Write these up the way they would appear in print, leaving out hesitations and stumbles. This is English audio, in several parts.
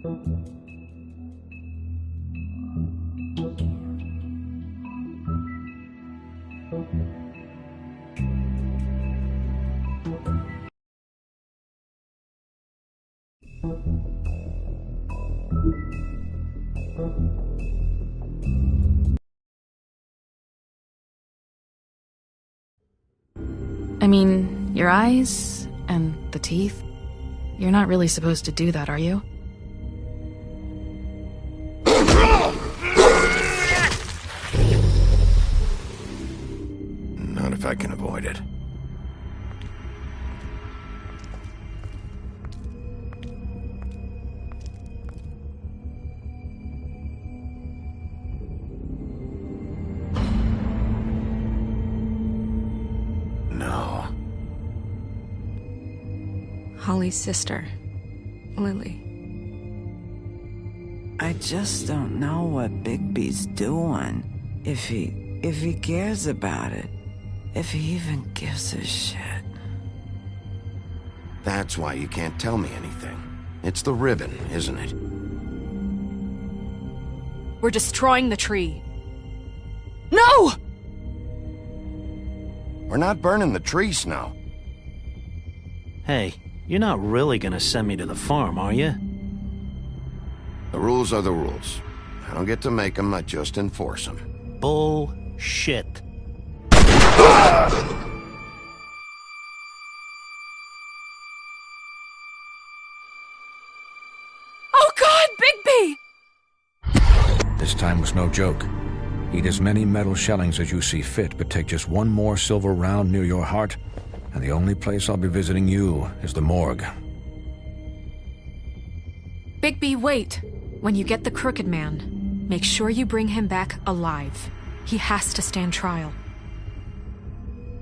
I mean, your eyes and the teeth. You're not really supposed to do that, are you? Not if I can avoid it. No. Holly's sister, Lily. I just don't know what Bigby's doing. If he cares about it. If he even gives a shit. That's why you can't tell me anything. It's the ribbon, isn't it? We're destroying the tree. No! We're not burning the tree, Snow. Hey, you're not really gonna send me to the farm, are you? The rules are the rules. I don't get to make them, I just enforce them. Bullshit. Oh God, Bigby! This time was no joke. Eat as many metal shellings as you see fit, but take just one more silver round near your heart, and the only place I'll be visiting you is the morgue. Bigby, wait. When you get the Crooked Man, make sure you bring him back alive. He has to stand trial.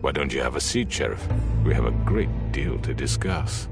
Why don't you have a seat, Sheriff? We have a great deal to discuss.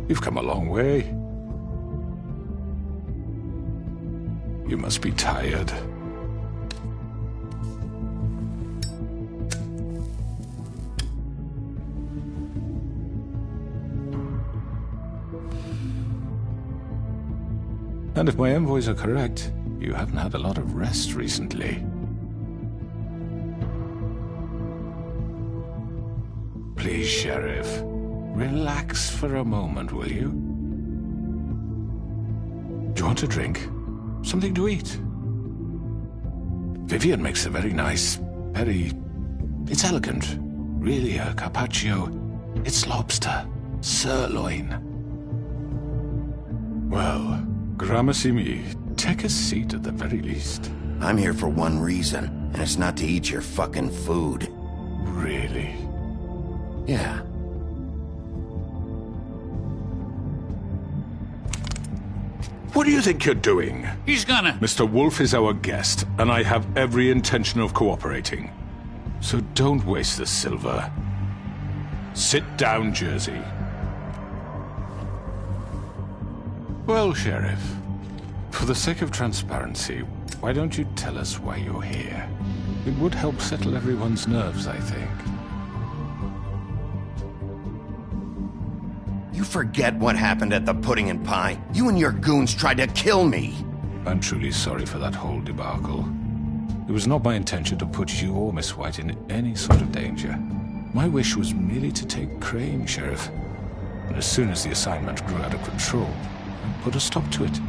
You've come a long way. You must be tired. And if my envoys are correct, you haven't had a lot of rest recently. Please, Sheriff. Relax for a moment, will you? Do you want a drink? Something to eat? Vivian makes a very nice, it's elegant. Really a carpaccio. It's lobster. Sirloin. Well, gramercy me. Take a seat at the very least. I'm here for one reason, and it's not to eat your fucking food. Really? Yeah. What do you think you're doing? He's gonna... Mr. Wolf is our guest, and I have every intention of cooperating. So don't waste the silver. Sit down, Jersey. Well, Sheriff, for the sake of transparency, why don't you tell us why you're here? It would help settle everyone's nerves, I think. You forget what happened at the Pudding and Pie. You and your goons tried to kill me. I'm truly sorry for that whole debacle. It was not my intention to put you or Miss White in any sort of danger. My wish was merely to take Crane, Sheriff. And as soon as the assignment grew out of control, I put a stop to it.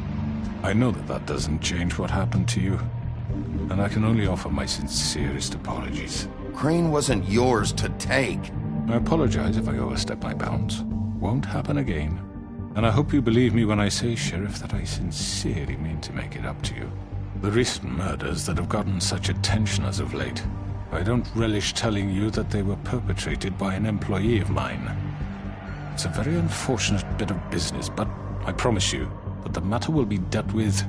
I know that that doesn't change what happened to you, and I can only offer my sincerest apologies. Crane wasn't yours to take. I apologize if I overstep my bounds. Won't happen again. And I hope you believe me when I say, Sheriff, that I sincerely mean to make it up to you. The recent murders that have gotten such attention as of late, I don't relish telling you that they were perpetrated by an employee of mine. It's a very unfortunate bit of business, but I promise you that the matter will be dealt with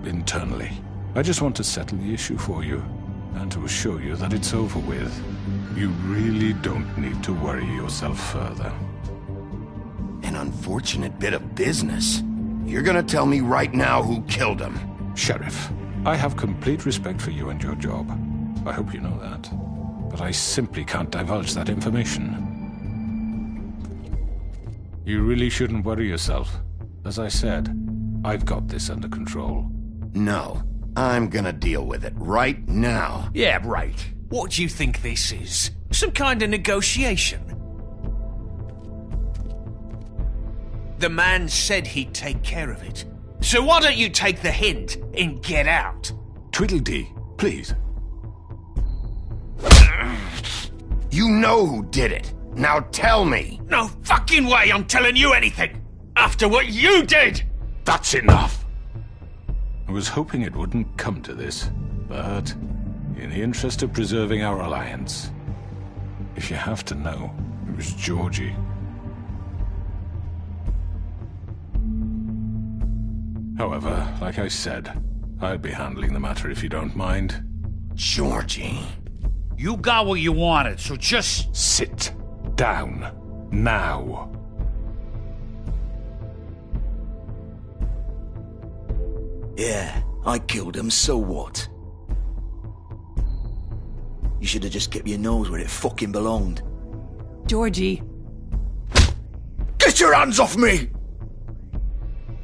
internally. I just want to settle the issue for you, and to assure you that it's over with. You really don't need to worry yourself further. An unfortunate bit of business? You're gonna tell me right now who killed him? Sheriff, I have complete respect for you and your job. I hope you know that. But I simply can't divulge that information. You really shouldn't worry yourself. As I said, I've got this under control. No, I'm gonna deal with it right now. Yeah, right. What do you think this is? Some kind of negotiation? The man said he'd take care of it. So why don't you take the hint and get out? Tweedledee, please. You know who did it. Now tell me. No fucking way I'm telling you anything! After what you did! That's enough! I was hoping it wouldn't come to this, but in the interest of preserving our alliance, if you have to know, it was Georgie. However, like I said, I'll be handling the matter if you don't mind. Georgie. You got what you wanted, so just... Sit down. Now. Yeah, I killed him, so what? You should have just kept your nose where it fucking belonged. Georgie. Get your hands off me!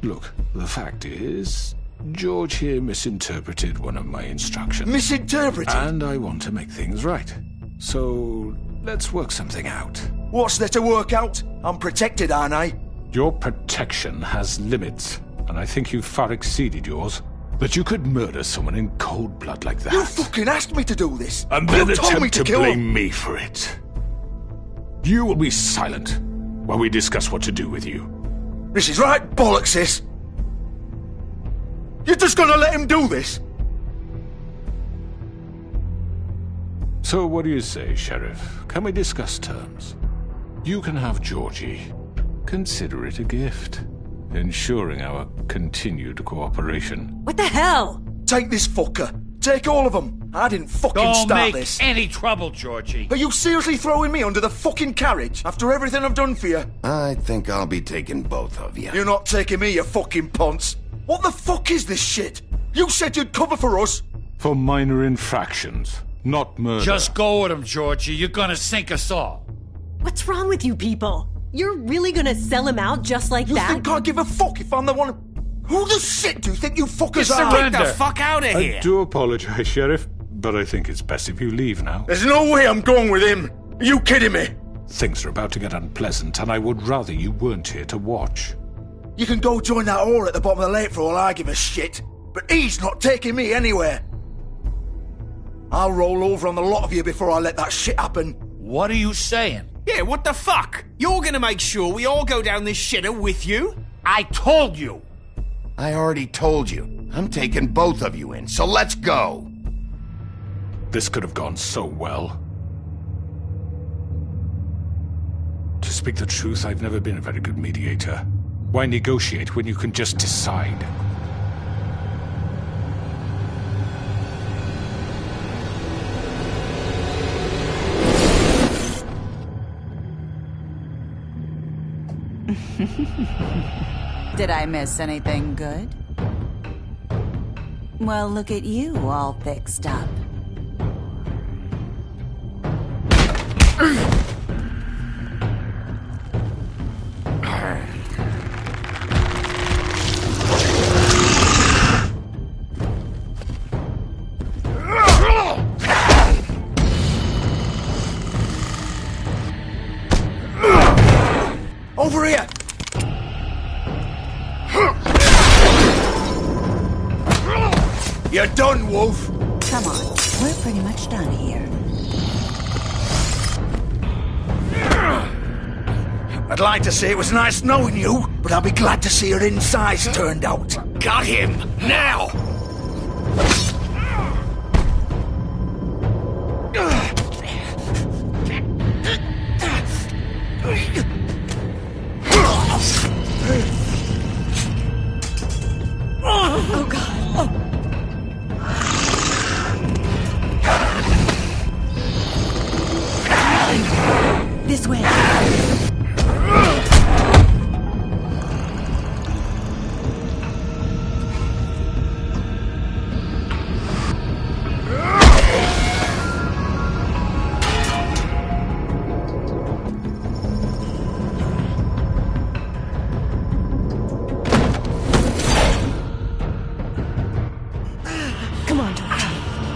Look, the fact is, George here misinterpreted one of my instructions. Misinterpreted? And I want to make things right. So, let's work something out. What's there to work out? I'm protected, aren't I? Your protection has limits, and I think you've far exceeded yours. That you could murder someone in cold blood like that. You fucking asked me to do this! And then you told me attempt to kill blame him. me for it. You will be silent while we discuss what to do with you. This is right bollocks, this! You're just gonna let him do this? So what do you say, Sheriff? Can we discuss terms? You can have Georgie. Consider it a gift, ensuring our continued cooperation. What the hell? Take this fucker. Take all of them. I didn't fucking Don't start make this. any trouble, Georgie. Are you seriously throwing me under the fucking carriage after everything I've done for you? I think I'll be taking both of you. You're not taking me, you fucking ponce. What the fuck is this shit? You said you'd cover for us. For minor infractions, not murder. Just go with him, Georgie. You're gonna sink us all. What's wrong with you people? You're really gonna sell him out just like You that? think I give a fuck if I'm the one... Who the shit do you think you fuckers You are? surrender. Get the fuck out of here! I do apologize, Sheriff, but I think it's best if you leave now. There's no way I'm going with him. Are you kidding me? Things are about to get unpleasant, and I would rather you weren't here to watch. You can go join that whore at the bottom of the lake for all I give a shit. But he's not taking me anywhere. I'll roll over on the lot of you before I let that shit happen. What are you saying? Yeah, what the fuck? You're gonna make sure we all go down this shitter with you? I told you. I already told you. I'm taking both of you in, so let's go. This could have gone so well. To speak the truth, I've never been a very good mediator. Why negotiate when you can just decide? Did I miss anything good? Well, look at you, all fixed up. Over here! You're done, Wolf! Come on, we're pretty much done here. like to say it was nice knowing you, but I'll be glad to see your insides turned out. Got him! Now! Oh, God. This way. Come on, Georgie.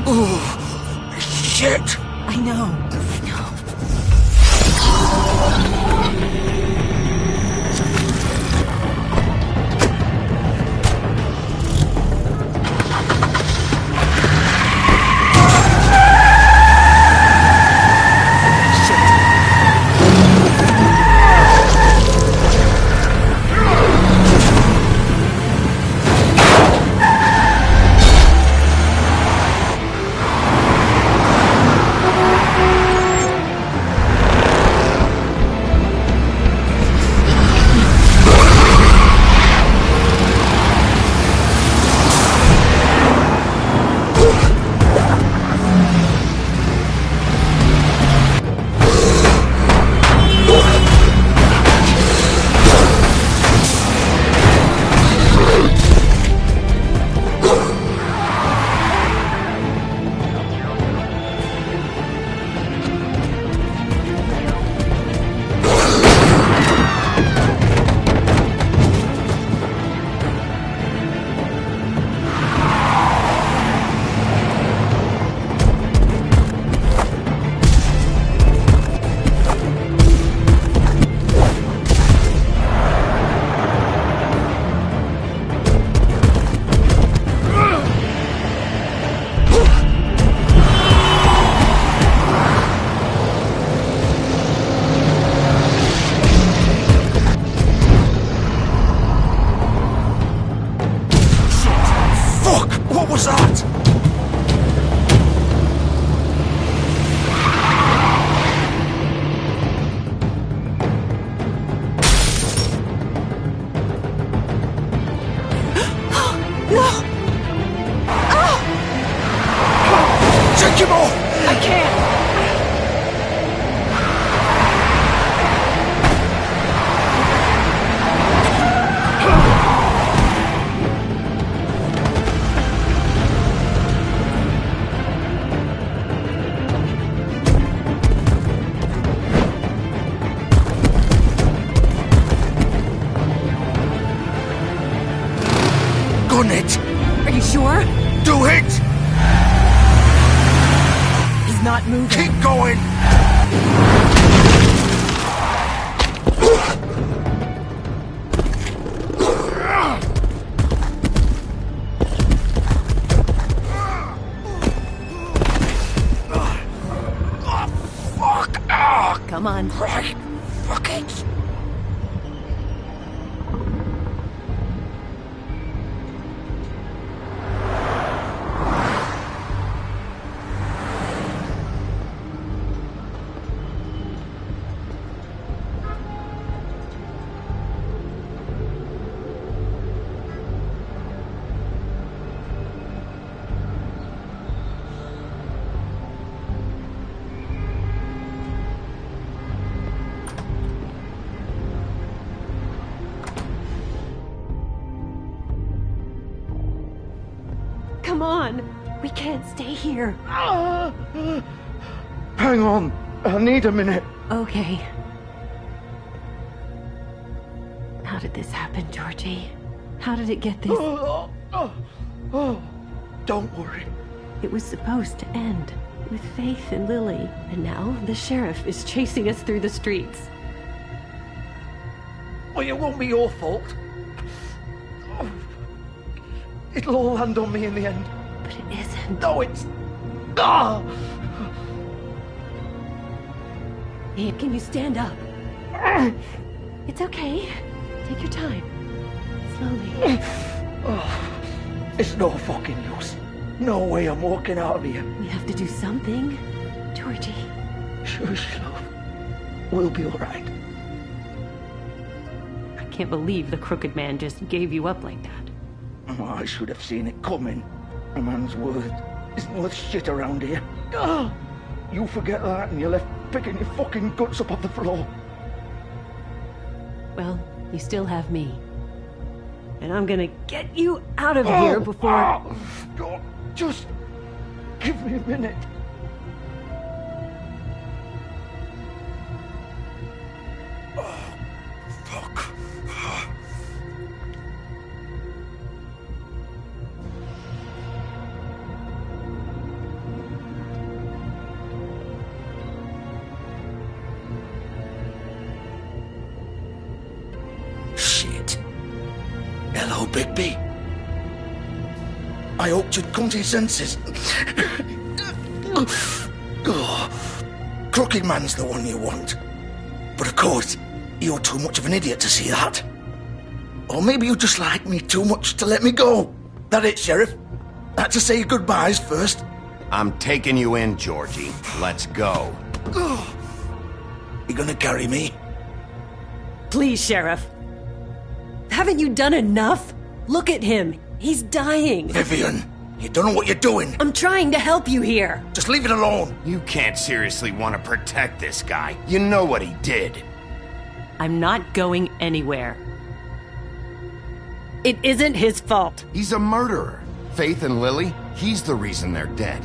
Oh, shit! I know. What was that? No! Oh! Take him off! I can't! Gun it! Are you sure? Do it! He's not moving. Keep going! Come on. Right. Fuck it. Come on. We can't stay here. Hang on. I need a minute. Okay. How did this happen, Georgie? How did it get this? Don't worry. It was supposed to end with Faith and Lily, and now the sheriff is chasing us through the streets. Well, it won't be your fault. It'll all land on me in the end. But it isn't. No, it's... Ah! Hey, can you stand up? It's okay. Take your time. Slowly. It's no fucking use. No way I'm walking out of here. We have to do something. Georgie. Shush, love. We'll be alright. I can't believe the Crooked Man just gave you up like that. Oh, I should have seen it coming. A man's word isn't worth shit around here. Ah! You forget that and you're left picking your fucking guts up off the floor. Well, you still have me. And I'm gonna get you out of here before... God, just give me a minute. Fuck. Shit. Hello, Bigby. I hoped you'd come to your senses. Crooked Man's the one you want. But of course, you're too much of an idiot to see that. Or maybe you just like me too much to let me go. That it, Sheriff? Had to say your goodbyes first. I'm taking you in, Georgie. Let's go. You gonna carry me? Please, Sheriff. Haven't you done enough? Look at him. He's dying. Vivian, you don't know what you're doing. I'm trying to help you here. Just leave it alone. You can't seriously want to protect this guy. You know what he did. I'm not going anywhere. It isn't his fault. He's a murderer. Faith and Lily, he's the reason they're dead.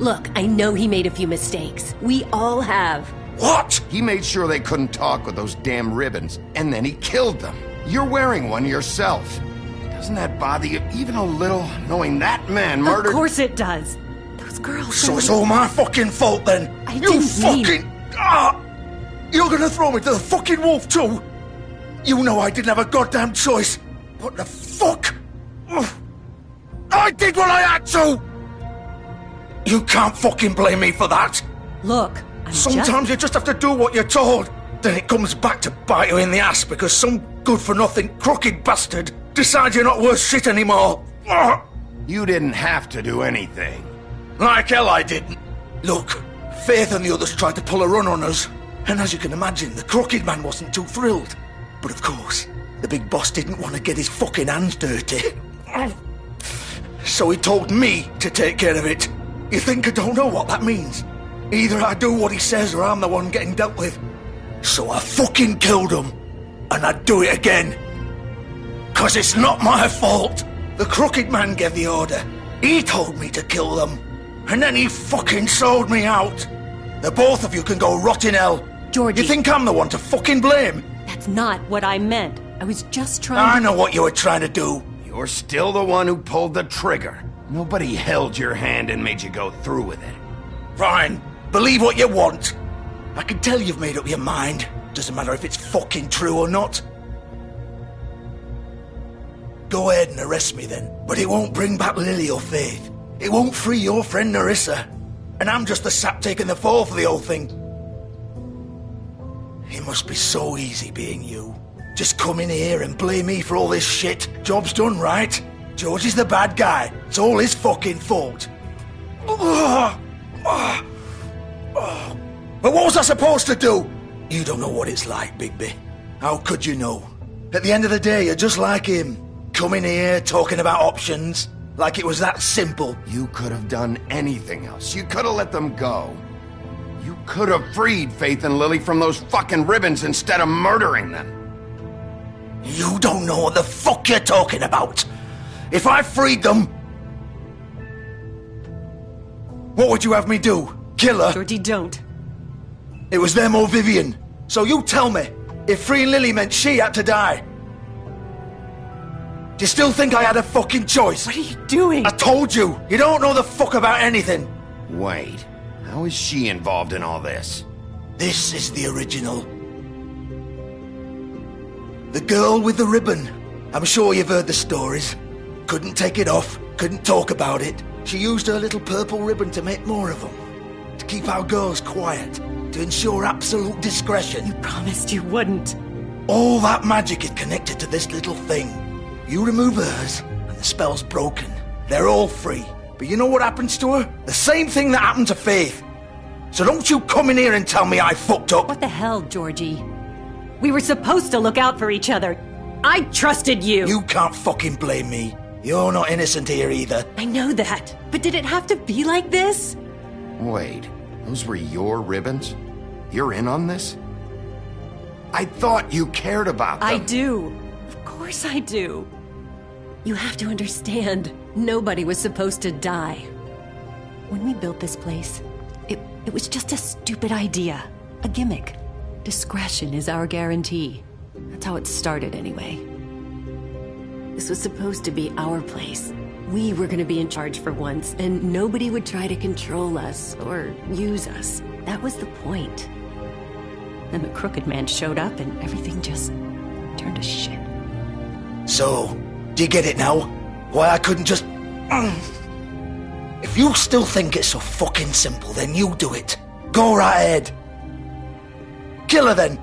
Look, I know he made a few mistakes. We all have. What? He made sure they couldn't talk with those damn ribbons, and then he killed them. You're wearing one yourself. Doesn't that bother you even a little, knowing that man murdered... Of course it does. Those girls... So it's all my fucking fault then? You fucking... You're gonna throw me to the fucking wolf too? You know I didn't have a goddamn choice. What the fuck? I did what I had to! You can't fucking blame me for that. Look, Sometimes you just have to do what you're told. Then it comes back to bite you in the ass because some good-for-nothing crooked bastard decides you're not worth shit anymore. You didn't have to do anything. Like hell I didn't. Look, Faith and the others tried to pull a run on us. And as you can imagine, the Crooked Man wasn't too thrilled. But of course, the big boss didn't want to get his fucking hands dirty. So he told me to take care of it. You think I don't know what that means? Either I do what he says or I'm the one getting dealt with. So I fucking killed him. And I'd do it again. 'Cause it's not my fault. The Crooked Man gave the order. He told me to kill them. And then he fucking sold me out. The both of you can go rot in hell. Georgie. You think I'm the one to fucking blame? That's not what I meant. I was just trying I know what you were trying to do. You're still the one who pulled the trigger. Nobody held your hand and made you go through with it. Fine. Believe what you want. I can tell you've made up your mind. Doesn't matter if it's fucking true or not. Go ahead and arrest me then. But it won't bring back Lily or Faith. It won't free your friend Nerissa. And I'm just the sap taking the fall for the whole thing. It must be so easy being you. Just come in here and blame me for all this shit. Job's done, right? George is the bad guy. It's all his fucking fault. But what was I supposed to do? You don't know what it's like, Bigby. How could you know? At the end of the day, you're just like him. Coming here, talking about options. Like it was that simple. You could have done anything else. You could have let them go. You could have freed Faith and Lily from those fucking ribbons instead of murdering them. You don't know what the fuck you're talking about. If I freed them... What would you have me do? Kill her? Georgie, don't. It was them or Vivian. So you tell me, if freeing Lily meant she had to die. Do you still think I had a fucking choice? What are you doing? I told you, you don't know the fuck about anything. Wait, how is she involved in all this? This is the original. The girl with the ribbon. I'm sure you've heard the stories. Couldn't take it off, couldn't talk about it. She used her little purple ribbon to make more of them. To keep our girls quiet. To ensure absolute discretion. You promised you wouldn't. All that magic is connected to this little thing. You remove hers, and the spell's broken. They're all free. But you know what happens to her? The same thing that happened to Faith. So don't you come in here and tell me I fucked up. What the hell, Georgie? We were supposed to look out for each other. I trusted you. You can't fucking blame me. You're not innocent here either. I know that. But did it have to be like this? Wait, those were your ribbons? You're in on this? I thought you cared about them. I do. Of course I do. You have to understand, nobody was supposed to die. When we built this place, it was just a stupid idea. A gimmick. Discretion is our guarantee. That's how it started anyway. This was supposed to be our place. We were gonna be in charge for once, and nobody would try to control us or use us. That was the point. Then the Crooked Man showed up and everything just turned to shit. So, do you get it now? Why I couldn't just... If you still think it's so fucking simple, then you do it. Go right ahead. Kill her then.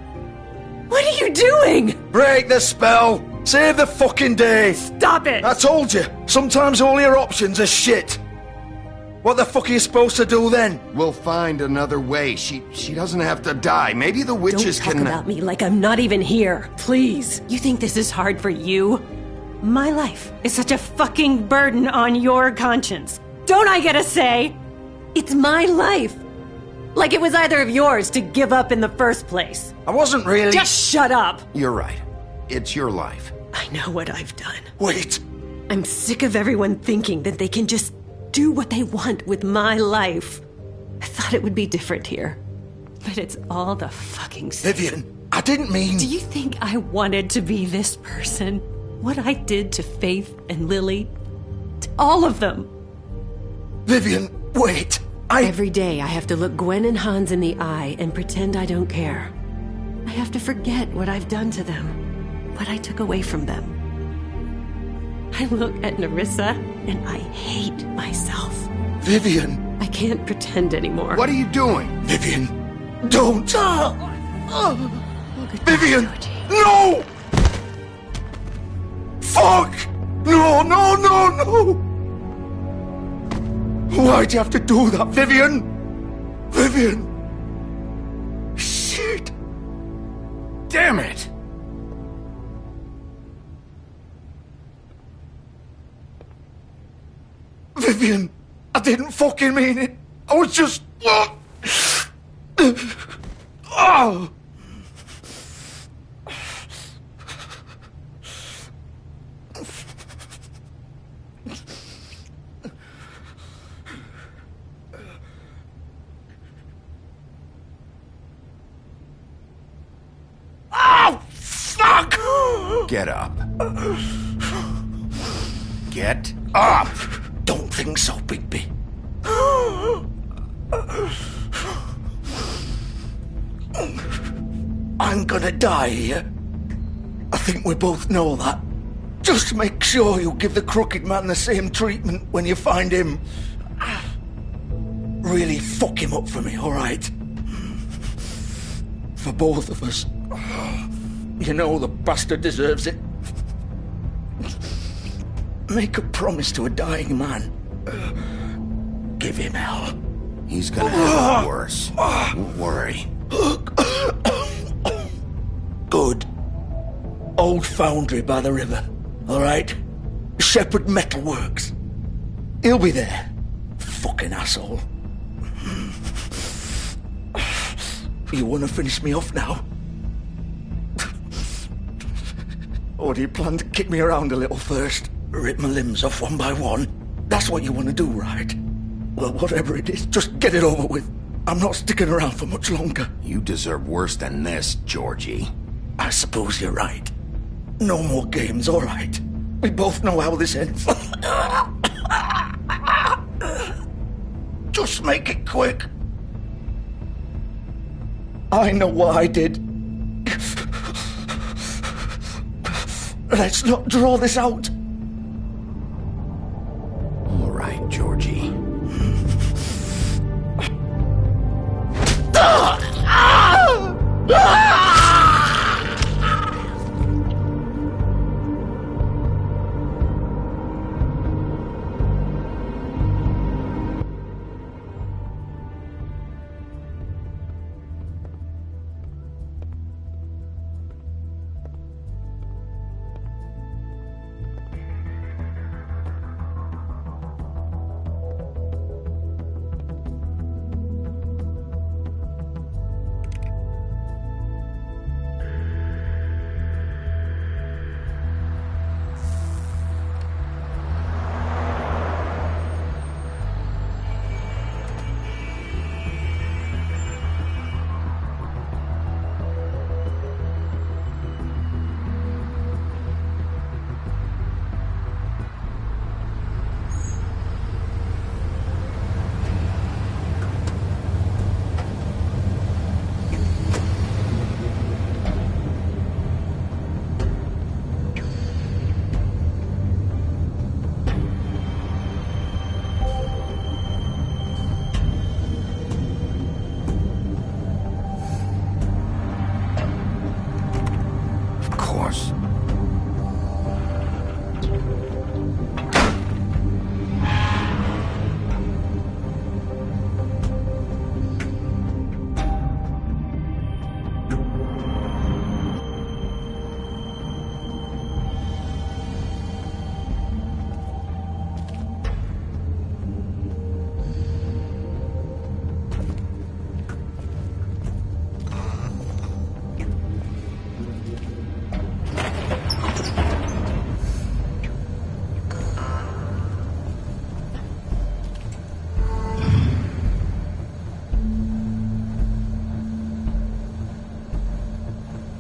What are you doing? Break the spell. Save the fucking day. Stop it. I told you. Sometimes all your options are shit. What the fuck are you supposed to do then? We'll find another way. She doesn't have to die. Maybe the witches Don't talk about me like I'm not even here. Please. You think this is hard for you? My life is such a fucking burden on your conscience. Don't I get a say? It's my life. Like it was either of yours to give up in the first place. I wasn't really... Just shut up. You're right. It's your life. I know what I've done. Wait. I'm sick of everyone thinking that they can just do what they want with my life. I thought it would be different here. But it's all the fucking same. Vivian, I didn't mean... Do you think I wanted to be this person? What I did to Faith and Lily? To all of them? Vivian, wait. Every day I have to look Gwen and Hans in the eye and pretend I don't care. I have to forget what I've done to them. What I took away from them. I look at Nerissa and I hate myself. Vivian. I can't pretend anymore. What are you doing? Vivian, don't. Vivian, no! Fuck! No, no, no, no! Why'd you have to do that, Vivian? Vivian! Shit! Damn it! Vivian, I didn't fucking mean it. I was just... Oh! Oh, fuck! Get up. Get up! Don't think so, Bigby. I'm gonna die here. I think we both know that. Just make sure you give the Crooked Man the same treatment when you find him. Really fuck him up for me, alright? For both of us. You know the bastard deserves it. Make a promise to a dying man. Give him hell. He's gonna have it worse. Don't worry. Good. Old foundry by the river. Alright? Shepherd Metalworks. He'll be there. Fucking asshole. You wanna finish me off now? Or do you plan to kick me around a little first? Rip my limbs off one by one? That's what you want to do, right? Well, whatever it is, just get it over with. I'm not sticking around for much longer. You deserve worse than this, Georgie. I suppose you're right. No more games, all right. We both know how this ends. Just make it quick. I know what I did. Let's not draw this out. All right, Georgie.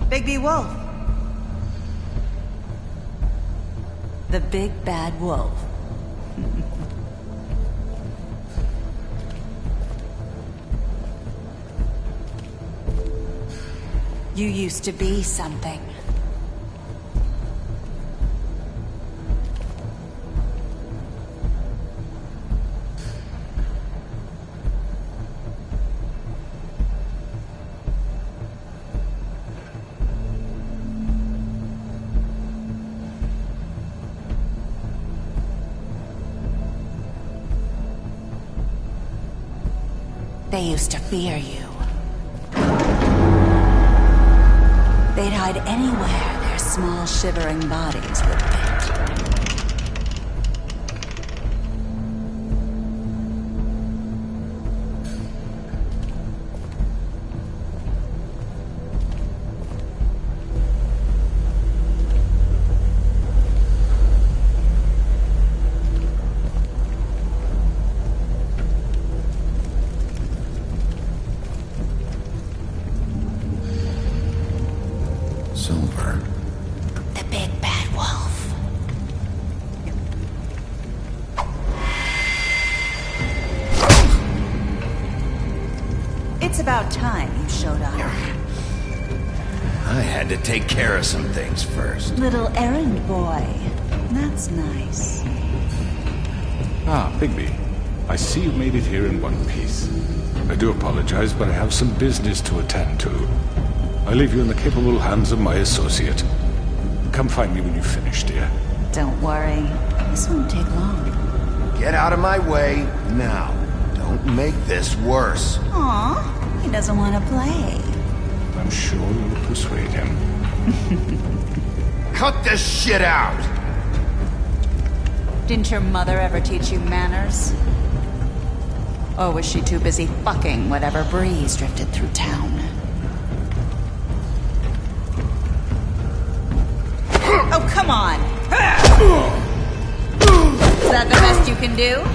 Bigby Wolf. The big bad wolf. You used to be something. They used to fear you. They'd hide anywhere their small, shivering bodies would fit. Silver. The big bad wolf. It's about time you showed up. I had to take care of some things first. Little errand boy. That's nice. Ah, Bigby. I see you made it here in one piece. I do apologize, but I have some business to attend to. I leave you in the capable hands of my associate. Come find me when you've finished, dear. Don't worry. This won't take long. Get out of my way now. Don't make this worse. Aw, he doesn't want to play. I'm sure you'll persuade him. Cut this shit out! Didn't your mother ever teach you manners? Or was she too busy fucking whatever breeze drifted through town? Oh, come on! Is that the best you can do?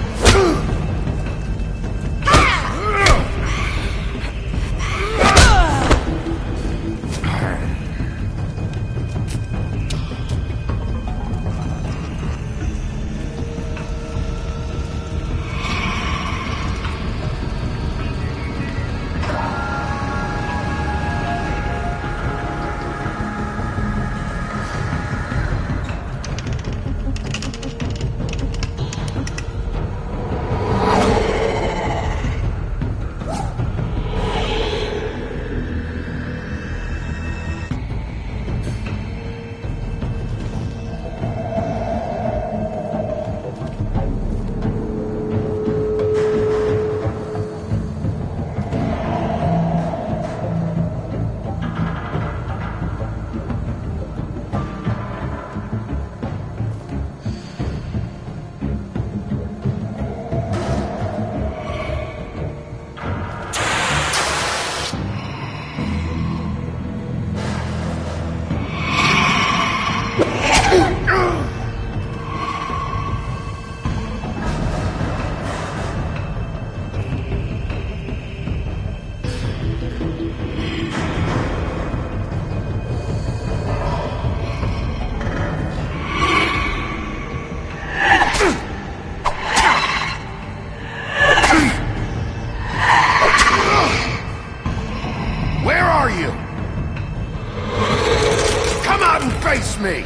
Face me!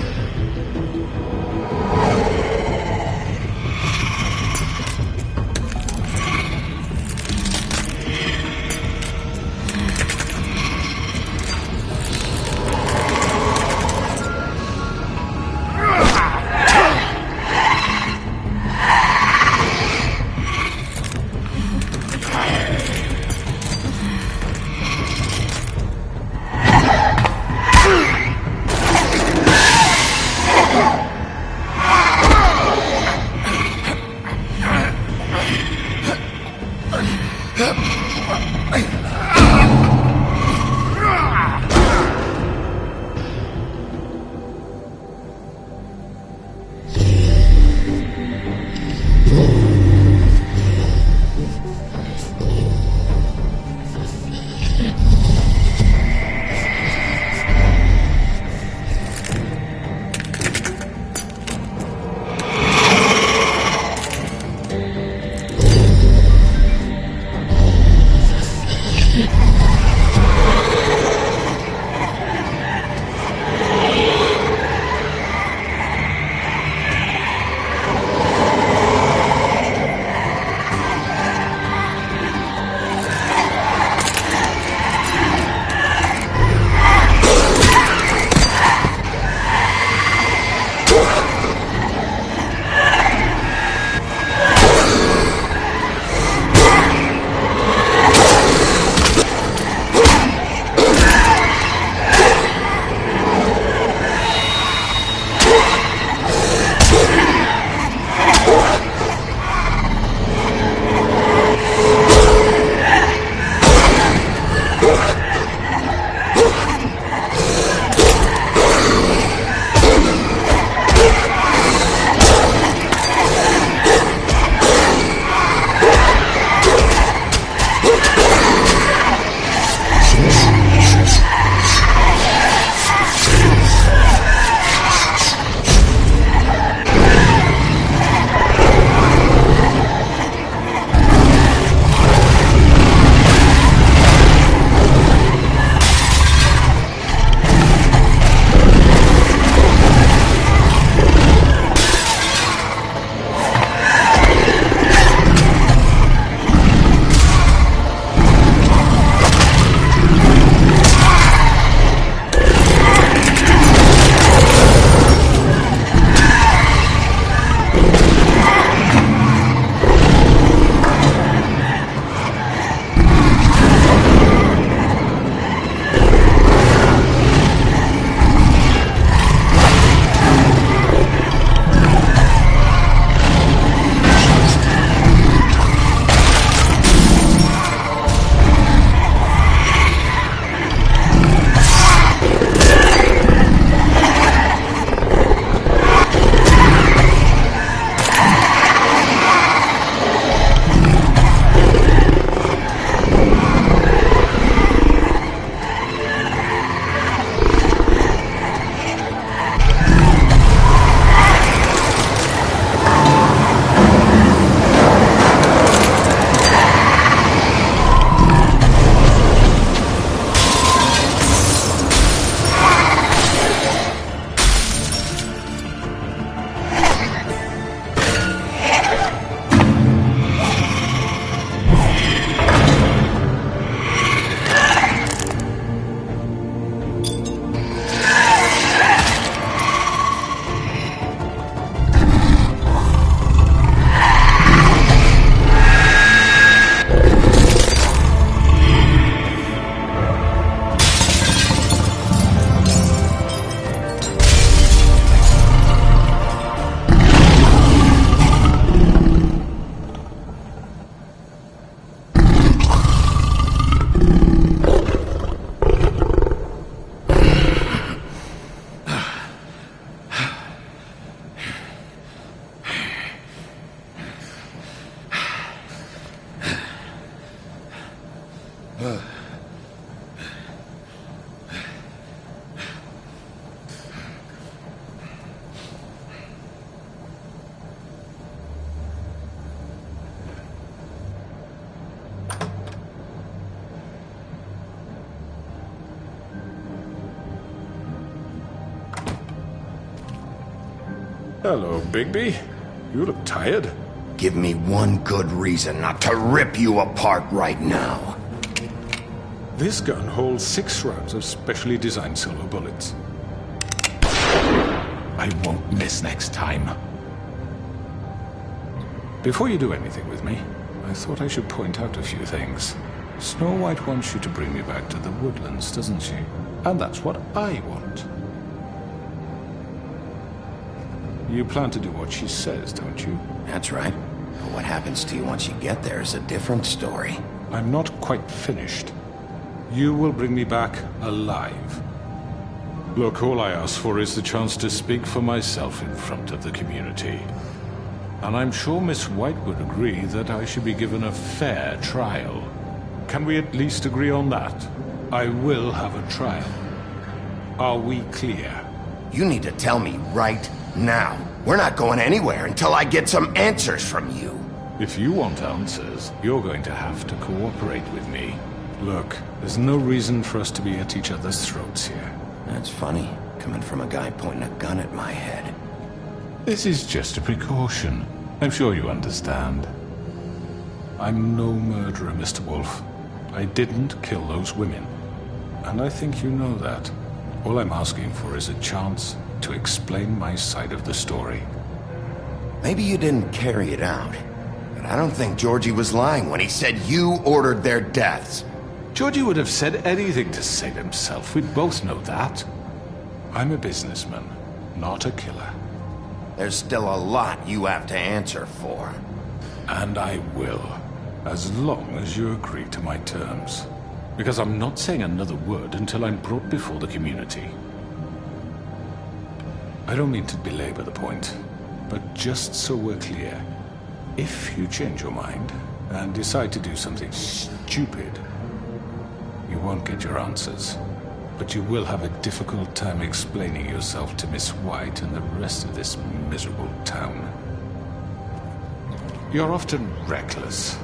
Hello, Bigby. You look tired. Give me one good reason not to rip you apart right now. This gun holds 6 rounds of specially designed silver bullets. I won't miss next time. Before you do anything with me, I thought I should point out a few things. Snow White wants you to bring me back to the woodlands, doesn't she? And that's what I want. You plan to do what she says, don't you? That's right. But what happens to you once you get there is a different story. I'm not quite finished. You will bring me back alive. Look, all I ask for is the chance to speak for myself in front of the community. And I'm sure Miss White would agree that I should be given a fair trial. Can we at least agree on that? I will have a trial. Are we clear? You need to tell me right now. We're not going anywhere until I get some answers from you. If you want answers, you're going to have to cooperate with me. Look, there's no reason for us to be at each other's throats here. That's funny, coming from a guy pointing a gun at my head. This is just a precaution. I'm sure you understand. I'm no murderer, Mr. Wolf. I didn't kill those women. And I think you know that. All I'm asking for is a chance to explain my side of the story. Maybe you didn't carry it out, but I don't think Georgie was lying when he said you ordered their deaths. Georgie would have said anything to save himself. We both know that. I'm a businessman, not a killer. There's still a lot you have to answer for. And I will, as long as you agree to my terms. Because I'm not saying another word until I'm brought before the community. I don't mean to belabor the point, but just so we're clear, if you change your mind and decide to do something stupid, you won't get your answers, but you will have a difficult time explaining yourself to Miss White and the rest of this miserable town. You're often reckless,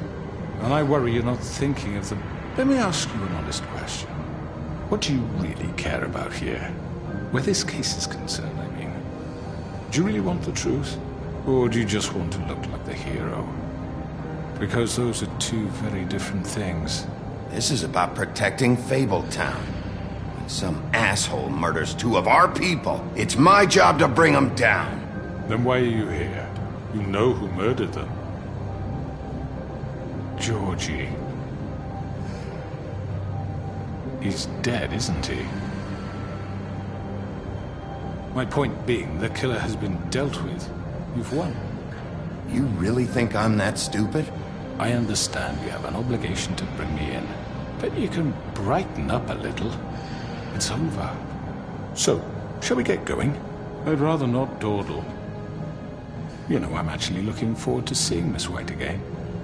and I worry you're not thinking of the... Let me ask you an honest question. What do you really care about here? Where this case is concerned, I mean. Do you really want the truth? Or do you just want to look like the hero? Because those are two very different things. This is about protecting Fabletown. When some asshole murders 2 of our people, it's my job to bring them down. Then why are you here? You know who murdered them. Georgie. He's dead, isn't he? My point being, the killer has been dealt with. You've won. You really think I'm that stupid? I understand you have an obligation to bring me in, but you can brighten up a little. It's over. So, shall we get going? I'd rather not dawdle. You know, I'm actually looking forward to seeing Miss White again.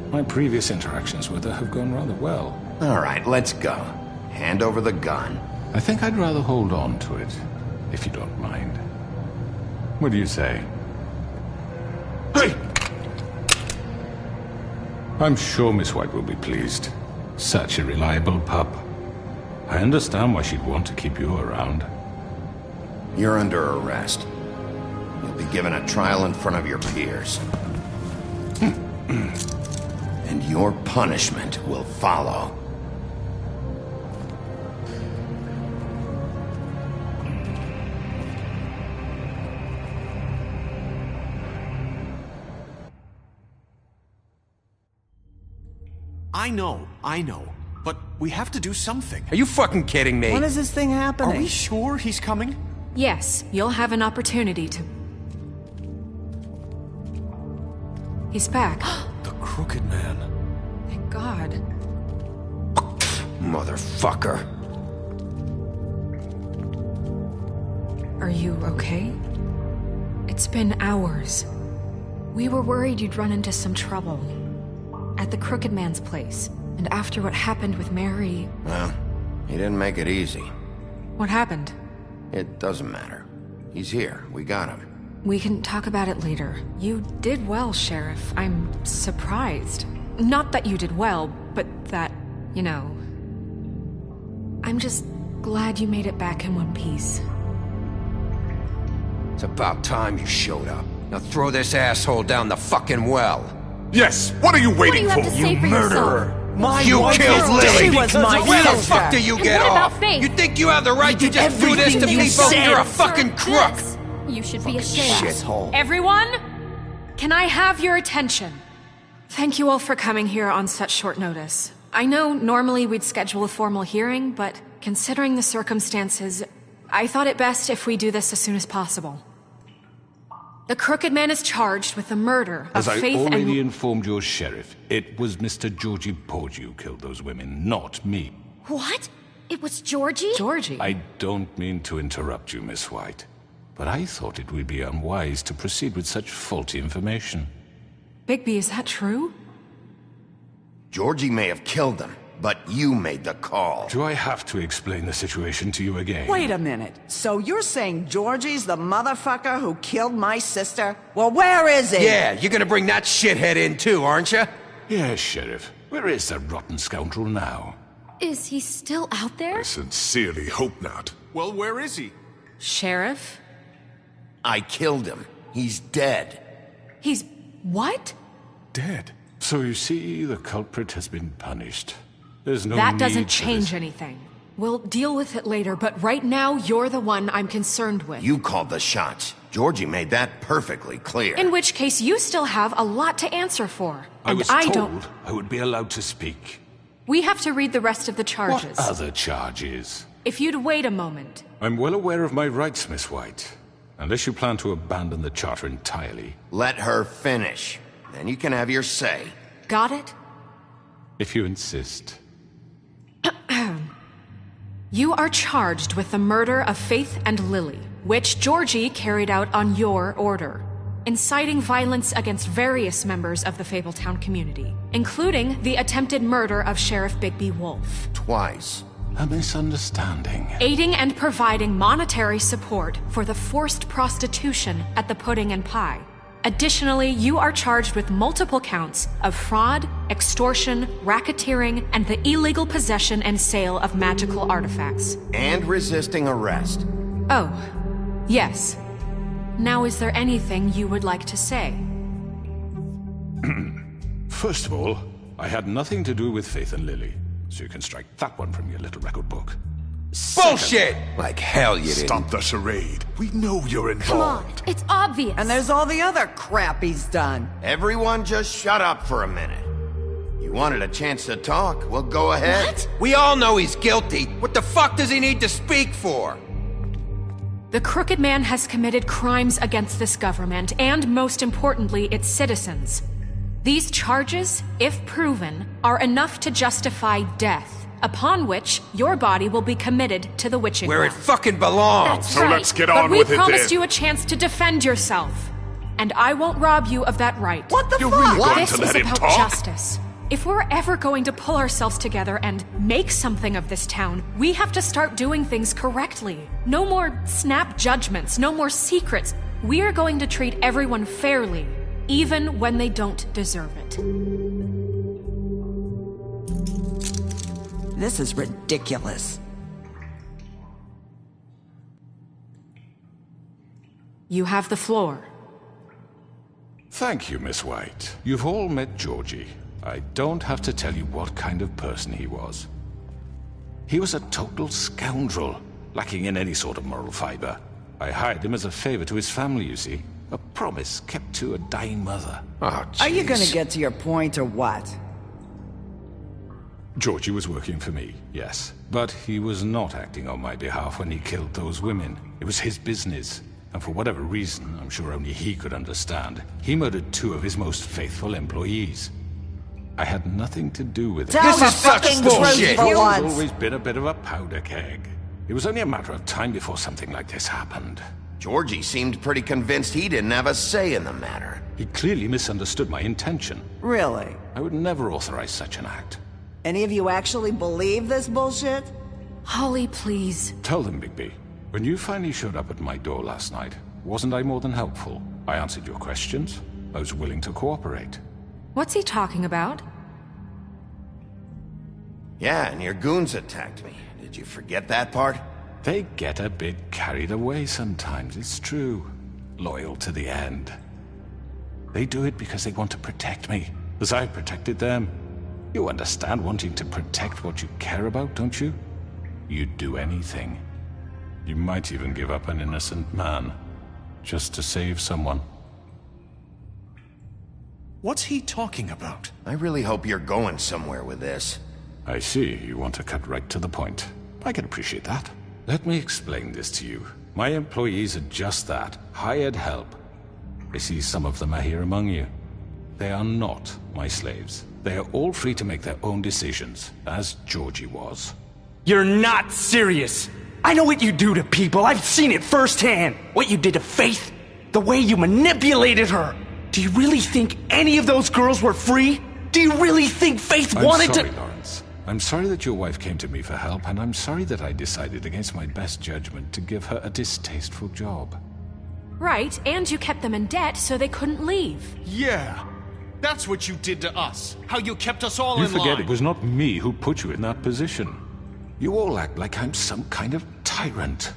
My previous interactions with her have gone rather well. All right, let's go. Hand over the gun. I think I'd rather hold on to it, if you don't mind. What do you say? Hey! I'm sure Miss White will be pleased. Such a reliable pup. I understand why she'd want to keep you around. You're under arrest. You'll be given a trial in front of your peers. And your punishment will follow. I know. But we have to do something. Are you fucking kidding me? When is this thing happening? Are we sure he's coming? Yes, you'll have an opportunity to... He's back. The Crooked Man. Thank God. Motherfucker. Are you okay? It's been hours. We were worried you'd run into some trouble. At the Crooked Man's place. And after what happened with Mary... Well, he didn't make it easy. What happened? It doesn't matter. He's here. We got him. We can talk about it later. You did well, Sheriff. I'm surprised. Not that you did well, but that, you know... I'm just glad you made it back in one piece. It's about time you showed up. Now throw this asshole down the fucking well. Yes, what are you waiting What do you have to say for murderer! yourself? You killed Lily! She was my Where the sister. fuck do you And get what about off? Faith? You think you have the right to just do this to Everything you people? said. You're a fucking crook! This. You should be ashamed. Shithole. Everyone, can I have your attention? Thank you all for coming here on such short notice. I know normally we'd schedule a formal hearing, but considering the circumstances, I thought it best if we do this as soon as possible. The Crooked Man is charged with the murder of As I Faith already and... informed your sheriff, it was Mr. Georgie Porgy who killed those women, not me. What? It was Georgie? Georgie? I don't mean to interrupt you, Miss White, but I thought it would be unwise to proceed with such faulty information. Bigby, is that true? Georgie may have killed them, but you made the call. Do I have to explain the situation to you again? Wait a minute. So you're saying Georgie's the motherfucker who killed my sister? Well, where is he? Yeah, you're gonna bring that shithead in too, aren't you? Yes, Sheriff. Where is that rotten scoundrel now? Is he still out there? I sincerely hope not. Well, where is he? Sheriff? I killed him. He's dead. He's... what? Dead. So you see, the culprit has been punished. There's no That need doesn't for change this. anything. We'll deal with it later, but right now, you're the one I'm concerned with. You called the shots. Georgie made that perfectly clear. In which case, you still have a lot to answer for. I was don't... told I would be allowed to speak. We have to read the rest of the charges. What other charges? If you'd wait a moment. I'm well aware of my rights, Miss White. Unless you plan to abandon the charter entirely. Let her finish. Then you can have your say. Got it? If you insist. You are charged with the murder of Faith and Lily, which Georgie carried out on your order, inciting violence against various members of the Fabletown community, including the attempted murder of Sheriff Bigby Wolf. Twice. A misunderstanding. Aiding and providing monetary support for the forced prostitution at the Pudding and Pie. Additionally, you are charged with multiple counts of fraud, extortion, racketeering, and the illegal possession and sale of magical artifacts. And resisting arrest. Oh, yes. Now, is there anything you would like to say? First of all, I had nothing to do with Faith and Lily, so you can strike that one from your little record book. Bullshit! Like hell you didn't. Stop the charade. We know you're Come on, involved. it's obvious. And there's all the other crap he's done. Everyone just shut up for a minute. You wanted a chance to talk? Well, go ahead. What? We all know he's guilty. What the fuck does he need to speak for? The Crooked Man has committed crimes against this government and, most importantly, its citizens. These charges, if proven, are enough to justify death, upon which your body will be committed to the witching Where it well. fucking belongs. That's So right. let's get But on we with it promised then. you a chance to defend yourself, and I won't rob you of that right. What the You're fuck? really going This to is let him about talk? justice. If we're ever going to pull ourselves together and make something of this town, we have to start doing things correctly. No more snap judgments, no more secrets. We are going to treat everyone fairly, even when they don't deserve it. This is ridiculous. You have the floor. Thank you, Miss White. You've all met Georgie. I don't have to tell you what kind of person he was. He was a total scoundrel, lacking in any sort of moral fiber. I hired him as a favor to his family, you see. A promise kept to a dying mother. Oh, Are you jeez. gonna get to your point or what? Georgie was working for me, yes. But he was not acting on my behalf when he killed those women. It was his business. And for whatever reason, I'm sure only he could understand, he murdered 2 of his most faithful employees. I had nothing to do with it. Tell This the is such fucking bullshit. truth for He's once. always been a bit of a powder keg. It was only a matter of time before something like this happened. Georgie seemed pretty convinced he didn't have a say in the matter. He clearly misunderstood my intention. Really? I would never authorize such an act. Any of you actually believe this bullshit? Holly, please. Tell them, Bigby. When you finally showed up at my door last night, wasn't I more than helpful? I answered your questions. I was willing to cooperate. What's he talking about? Yeah, and your goons attacked me. Did you forget that part? They get a bit carried away sometimes, it's true. Loyal to the end. They do it because they want to protect me, as I've protected them. You understand wanting to protect what you care about, don't you? You'd do anything. You might even give up an innocent man, just to save someone. What's he talking about? I really hope you're going somewhere with this. I see you want to cut right to the point. I can appreciate that. Let me explain this to you. My employees are just that, hired help. I see some of them are here among you. They are not my slaves. They are all free to make their own decisions, as Georgie was. You're not serious! I know what you do to people, I've seen it firsthand! What you did to Faith, the way you manipulated her! Do you really think any of those girls were free? Do you really think Faith wanted to— I'm sorry, Lawrence. I'm sorry that your wife came to me for help, and I'm sorry that I decided against my best judgment to give her a distasteful job. Right, and you kept them in debt so they couldn't leave. Yeah, that's what you did to us. How you kept us all You in line. forget it was not me who put you in that position. You all act like I'm some kind of tyrant.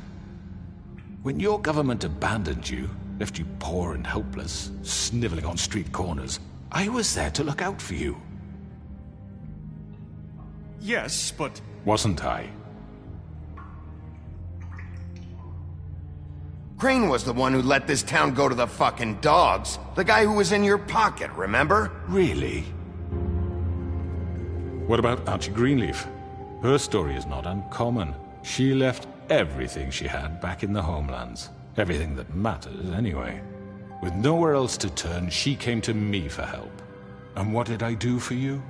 When your government abandoned you, left you poor and helpless, sniveling on street corners, I was there to look out for you. Yes, but... Wasn't I? Crane was the one who let this town go to the fucking dogs. The guy who was in your pocket, remember? Really? What about Archie Greenleaf? Her story is not uncommon. She left everything she had back in the homelands. Everything that matters, anyway. With nowhere else to turn, she came to me for help. And what did I do for you?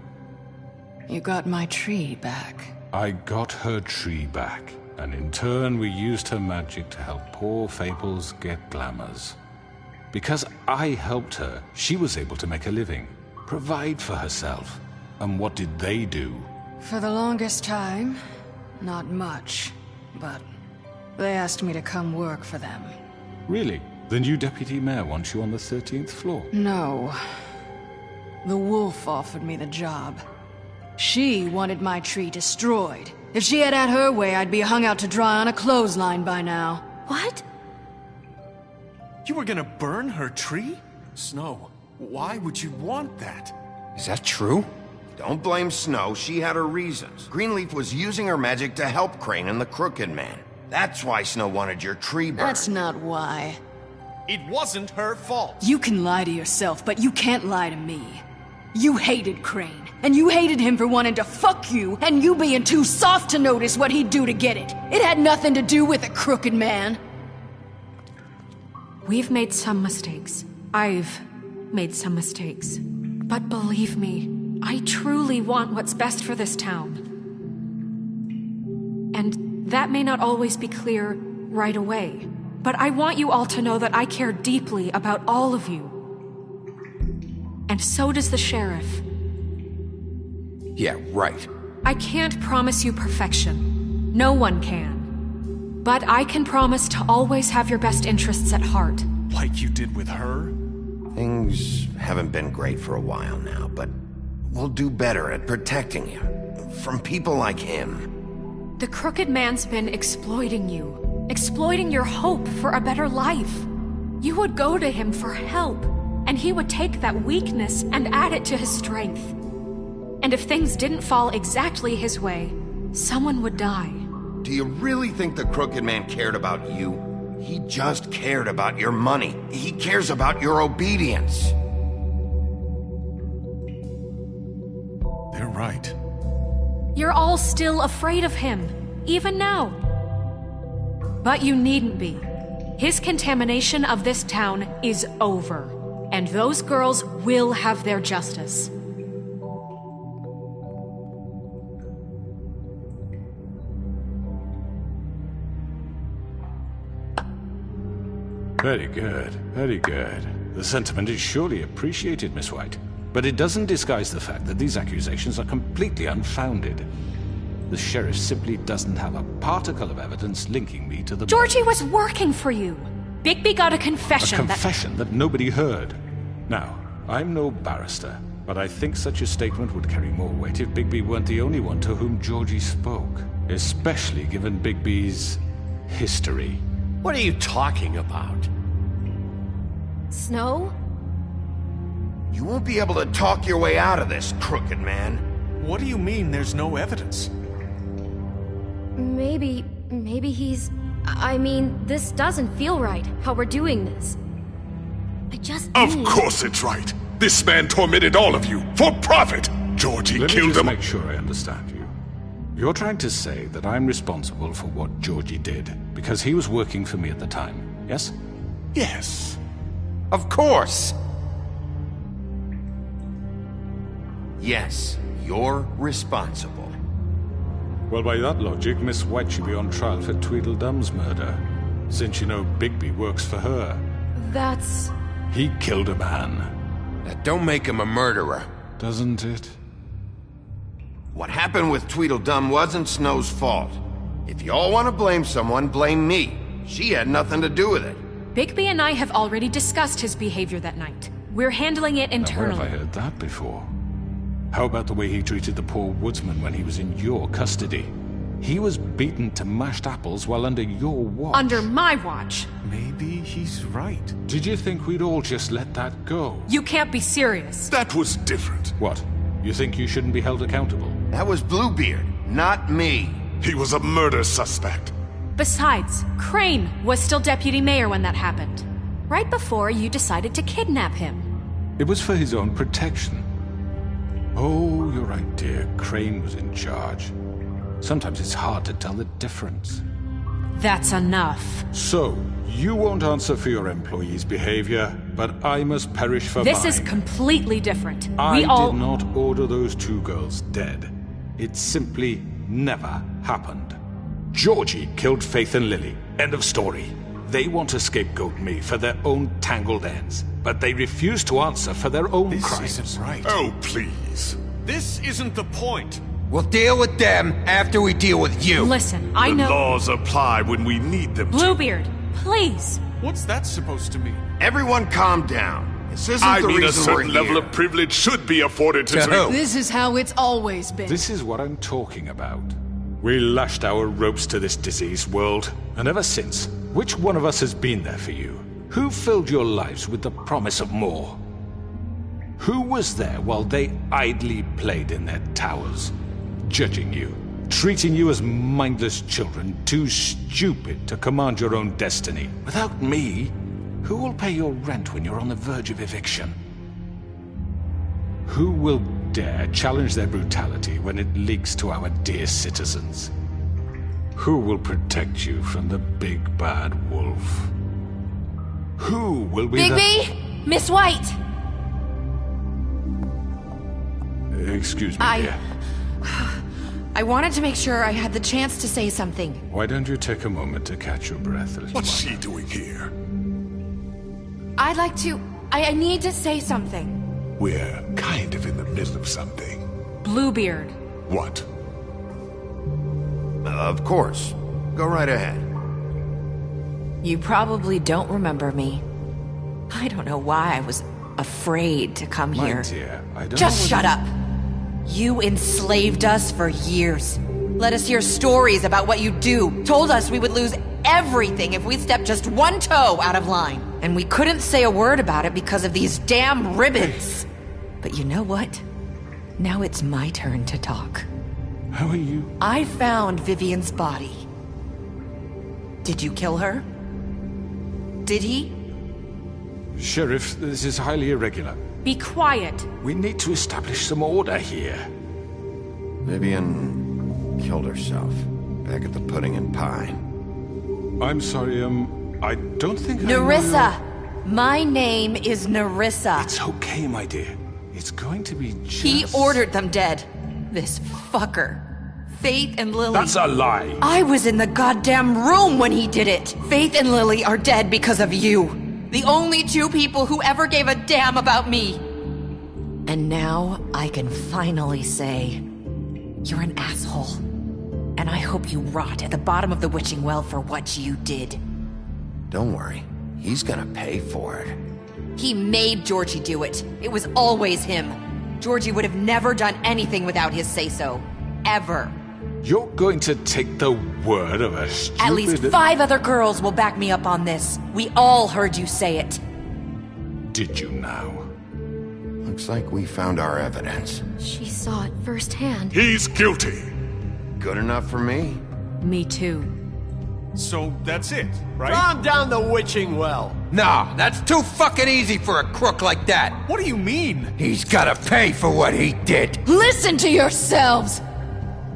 You got my tree back. I got her tree back. And in turn, we used her magic to help poor Fables get glamours. Because I helped her, she was able to make a living, provide for herself. And what did they do? For the longest time, not much. But they asked me to come work for them. Really? The new deputy mayor wants you on the 13th floor? No. The wolf offered me the job. She wanted my tree destroyed. If she had her way, I'd be hung out to dry on a clothesline by now. What? You were gonna burn her tree? Snow, why would you want that? Is that true? Don't blame Snow, she had her reasons. Greenleaf was using her magic to help Crane and the Crooked Man. That's why Snow wanted your tree burned. That's not why. It wasn't her fault. You can lie to yourself, but you can't lie to me. You hated Crane, and you hated him for wanting to fuck you, and you being too soft to notice what he'd do to get it. It had nothing to do with a Crooked Man. We've made some mistakes. I've made some mistakes. But believe me, I truly want what's best for this town. And that may not always be clear right away, but I want you all to know that I care deeply about all of you. And so does the sheriff. Yeah, right. I can't promise you perfection. No one can. But I can promise to always have your best interests at heart. Like you did with her? Things haven't been great for a while now, but we'll do better at protecting you. From people like him. The Crooked Man's been exploiting you. Exploiting your hope for a better life. You would go to him for help, and he would take that weakness and add it to his strength. And if things didn't fall exactly his way, someone would die. Do you really think the Crooked Man cared about you? He just cared about your money. He cares about your obedience. They're right. You're all still afraid of him, even now. But you needn't be. His contamination of this town is over, and those girls will have their justice. Very good, very good. The sentiment is surely appreciated, Miss White. But it doesn't disguise the fact that these accusations are completely unfounded. The sheriff simply doesn't have a particle of evidence linking me to the... Georgie was working for you. Bigby got a confession A confession that nobody heard. Now, I'm no barrister, but I think such a statement would carry more weight if Bigby weren't the only one to whom Georgie spoke. Especially given Bigby's history. What are you talking about? Snow? You won't be able to talk your way out of this, crooked man. What do you mean there's no evidence? Maybe he's... I mean, this doesn't feel right, how we're doing this. I just Of need... course it's right. This man tormented all of you for profit. Georgie Let me killed just him. make sure I understand you. You're trying to say that I'm responsible for what Georgie did because he was working for me at the time, yes? Yes. Of course. Yes, you're responsible. Well, by that logic, Miss White should be on trial for Tweedledum's murder, since you know Bigby works for her. That's... He killed a man. That don't make him a murderer. Doesn't it? What happened with Tweedledum wasn't Snow's fault. If y'all want to blame someone, blame me. She had nothing to do with it. Bigby and I have already discussed his behavior that night. We're handling it Now, where internally. have I heard that before? How about the way he treated the poor woodsman when he was in your custody? He was beaten to mashed apples while under your watch. Under my watch. Maybe he's right. Did you think we'd all just let that go? You can't be serious. That was different. What? You think you shouldn't be held accountable? That was Bluebeard, not me. He was a murder suspect. Besides, Crane was still deputy mayor when that happened. Right before you decided to kidnap him. It was for his own protection. Oh, you're right, dear. Crane was in charge. Sometimes it's hard to tell the difference. That's enough. So, you won't answer for your employees' behavior, but I must perish for This mine. is completely different. I We all... did not order those two girls dead. It simply never happened. Georgie killed Faith and Lily. End of story. They want to scapegoat me for their own tangled ends, but they refuse to answer for their own crimes. This isn't right. Oh, please. This isn't the point. We'll deal with them after we deal with you. Listen, I The know... laws apply when we need them to. Bluebeard, please. What's that supposed to mean? Everyone calm down. This isn't I the mean, a reason we're certain level here. of privilege should be afforded to... To who? This is how it's always been. This is what I'm talking about. We lashed our ropes to this diseased world, and ever since, which one of us has been there for you? Who filled your lives with the promise of more? Who was there while they idly played in their towers, judging you, treating you as mindless children, too stupid to command your own destiny? Without me, who will pay your rent when you're on the verge of eviction? Who will dare challenge their brutality when it leaks to our dear citizens? Who will protect you from the big bad wolf? Who will be Bigby! Miss White! Excuse me, dear. I wanted to make sure I had the chance to say something. Why don't you take a moment to catch your breath, little What's one? she doing here? I'd like to... I need to say something. We're kind of in the middle of something. Bluebeard. What? Of course. Go right ahead. You probably don't remember me. I don't know why I was afraid to come My here. dear, I don't Just know shut up. You enslaved us for years. Let us hear stories about what you do. Told us we would lose everything if we stepped just one toe out of line. And we couldn't say a word about it because of these damn ribbons. But you know what? Now it's my turn to talk. How are you? I found Vivian's body. Did you kill her? Did he? Sheriff, this is highly irregular. Be quiet. We need to establish some order here. Vivian killed herself back at the Pudding and Pie. I'm sorry, I don't think I know Nerissa! My name is Nerissa. It's okay, my dear. It's going to be just... He ordered them dead. This fucker. Faith and Lily... That's a lie! I was in the goddamn room when he did it! Faith and Lily are dead because of you. The only two people who ever gave a damn about me. And now I can finally say, you're an asshole. And I hope you rot at the bottom of the witching well for what you did. Don't worry. He's gonna pay for it. He made Georgie do it. It was always him. Georgie would have never done anything without his say-so. Ever. You're going to take the word of a stupid... At least 5 other girls will back me up on this. We all heard you say it. Did you now? Looks like we found our evidence. She saw it firsthand. He's guilty. Good enough for me. Me too. So that's it, right? Calm down the witching well. No, that's too fucking easy for a crook like that. What do you mean? He's gotta pay for what he did. Listen to yourselves!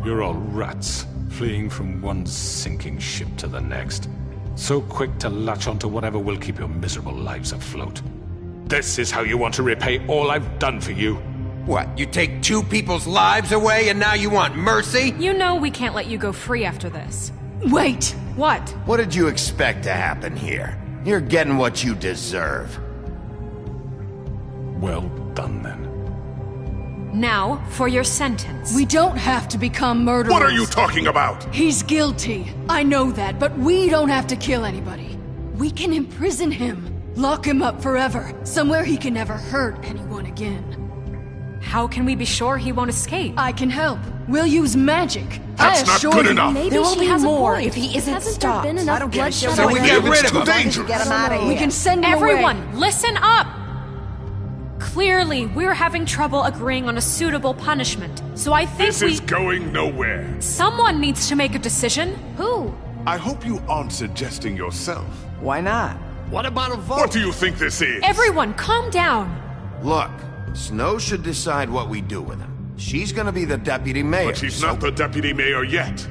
You're all rats, fleeing from one sinking ship to the next. So quick to latch onto whatever will keep your miserable lives afloat. This is how you want to repay all I've done for you? What, you take two people's lives away and now you want mercy? You know we can't let you go free after this. Wait! What? What did you expect to happen here? You're getting what you deserve. Well done, then. Now, for your sentence. We don't have to become murderers. What are you talking about? He's guilty. I know that, but we don't have to kill anybody. We can imprison him. Lock him up forever. Somewhere he can never hurt anyone again. How can we be sure he won't escape? I can help. We'll use magic. That's I not assure good you. enough. Maybe There will she be has more a point. if he isn't Hasn't stopped. there been enough I don't give a bloodshed shit. So we already? get rid of It's too him. dangerous. Get him out of here. We can send him Everyone, away. listen up! Clearly, we're having trouble agreeing on a suitable punishment. So I think This is going nowhere. Someone needs to make a decision. Who? I hope you aren't suggesting yourself. Why not? What about a vote? What do you think this is? Everyone, calm down. Look, Snow should decide what we do with him. She's gonna be the deputy mayor. But she's not the deputy mayor yet.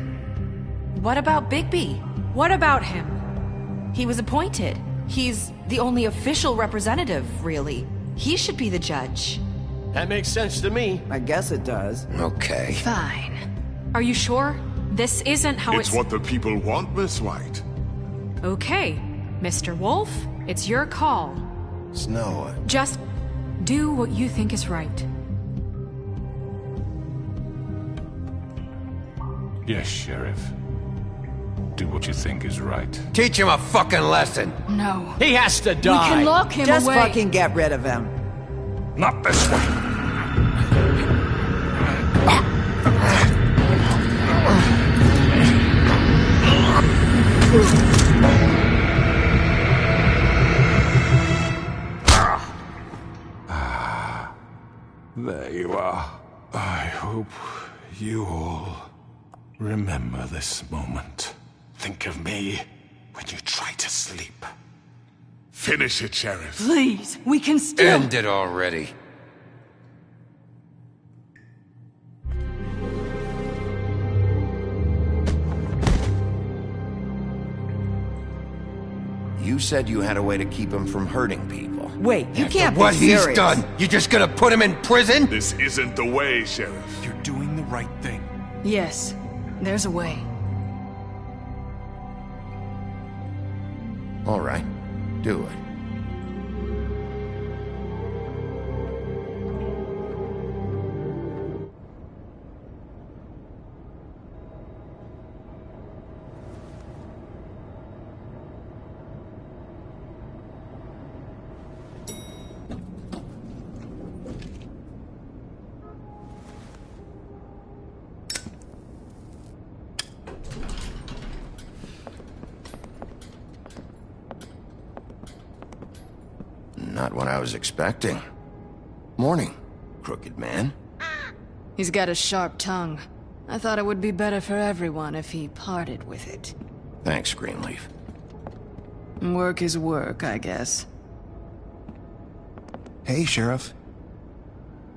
What about Bigby? What about him? He was appointed. He's the only official representative, really. He should be the judge. That makes sense to me. I guess it does. Okay. Fine. Are you sure? This isn't how It's what the people want, Miss White. Okay, Mr. Wolf, it's your call. Snow. Just do what you think is right. Yes, Sheriff. Do what you think is right. Teach him a fucking lesson. No. He has to die. We can lock him Just away. fucking get rid of him. Not this way. There you are. I hope you all remember this moment. Think of me when you try to sleep. Finish it, Sheriff. Please, we can still... End it already. You said you had a way to keep him from hurting people. Wait, you can't be What he's serious. done, you just gonna put him in prison? This isn't the way, Sheriff. You're doing the right thing. Yes, there's a way. All right, do it. Not what I was expecting. Morning, crooked man. He's got a sharp tongue. I thought it would be better for everyone if he parted with it. Thanks, Greenleaf. Work is work, I guess. Hey, Sheriff.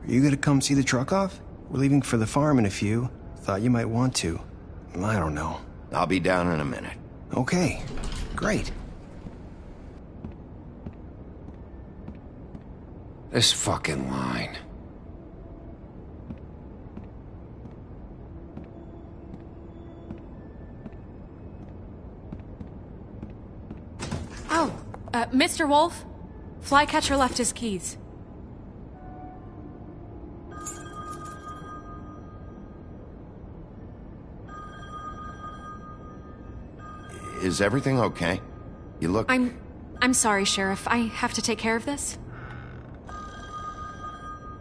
Are you gonna come see the truck off? We're leaving for the farm in a few. Thought you might want to. I don't know. I'll be down in a minute. Okay, great. This fucking line. Oh, Mr. Wolf, Flycatcher left his keys. Is everything okay? You look... I'm sorry, Sheriff. I have to take care of this.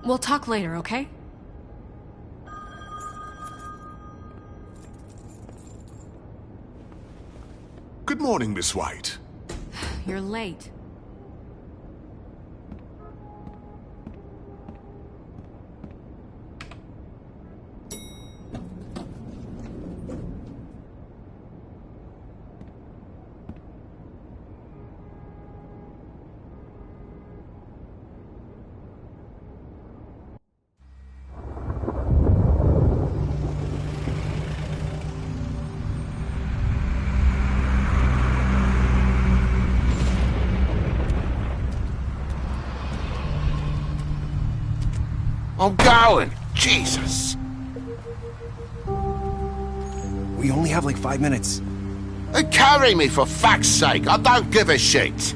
We'll talk later, okay? Good morning, Miss White. You're late. I'm going. Jesus. We only have like 5 minutes. Carry me, for fuck's sake. I don't give a shit.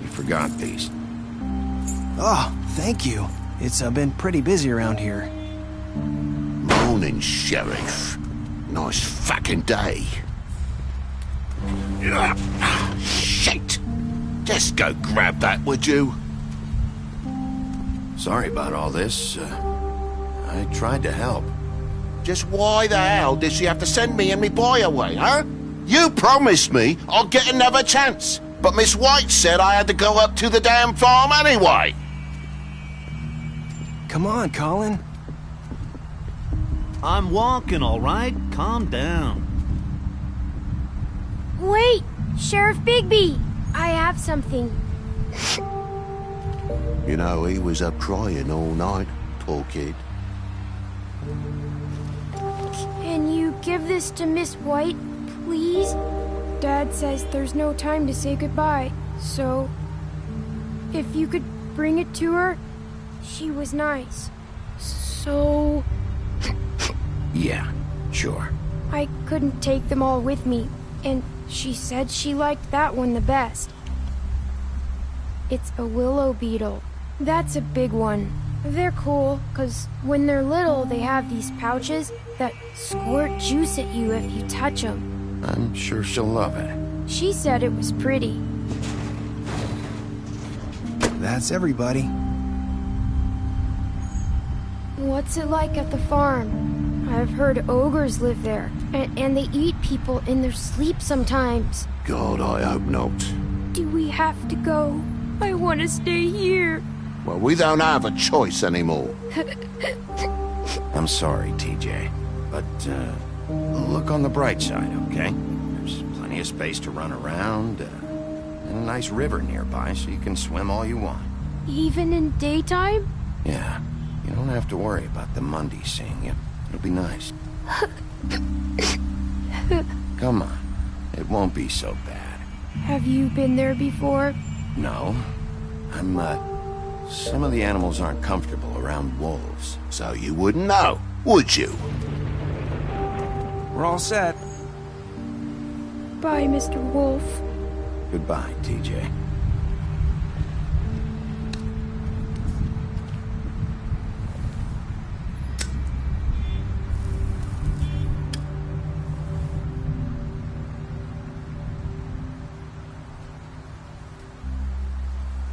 You forgot these. Oh, thank you. It's been pretty busy around here. Morning, Sheriff. Nice fucking day. Shit. Just go grab that, would you? Sorry about all this. I tried to help. Just why the hell did she have to send me and me boy away, huh? You promised me I'll get another chance, but Miss White said I had to go up to the damn farm anyway. Come on, Colin. I'm walking, all right? Calm down. Wait! Sheriff Bigby! I have something. You know, he was up crying all night, poor kid. Can you give this to Miss White, please? Dad says there's no time to say goodbye, so... if you could bring it to her, she was nice. So... Yeah, sure. I couldn't take them all with me, and she said she liked that one the best. It's a willow beetle. That's a big one. They're cool, 'cause when they're little, they have these pouches that squirt juice at you if you touch them. I'm sure she'll love it. She said it was pretty. That's everybody. What's it like at the farm? I've heard ogres live there, and they eat people in their sleep sometimes. God, I hope not. Do we have to go? I want to stay here. Well, we don't have a choice anymore. I'm sorry, TJ, but look on the bright side, okay? There's plenty of space to run around, and a nice river nearby so you can swim all you want. Even in daytime? Yeah, you don't have to worry about the Mundy seeing you. It'll be nice. Come on, it won't be so bad. Have you been there before? No, some of the animals aren't comfortable around wolves, so you wouldn't know, would you? We're all set. Bye, Mr. Wolf. Goodbye, TJ.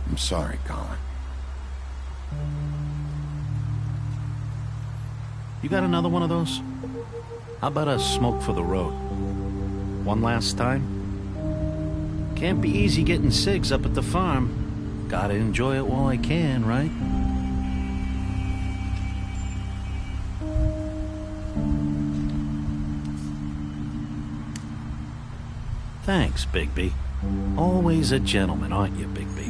I'm sorry, Colin. You got another one of those? How about a smoke for the road? One last time? Can't be easy getting cigs up at the farm. Gotta enjoy it while I can, right? Thanks, Bigby. Always a gentleman, aren't you, Bigby?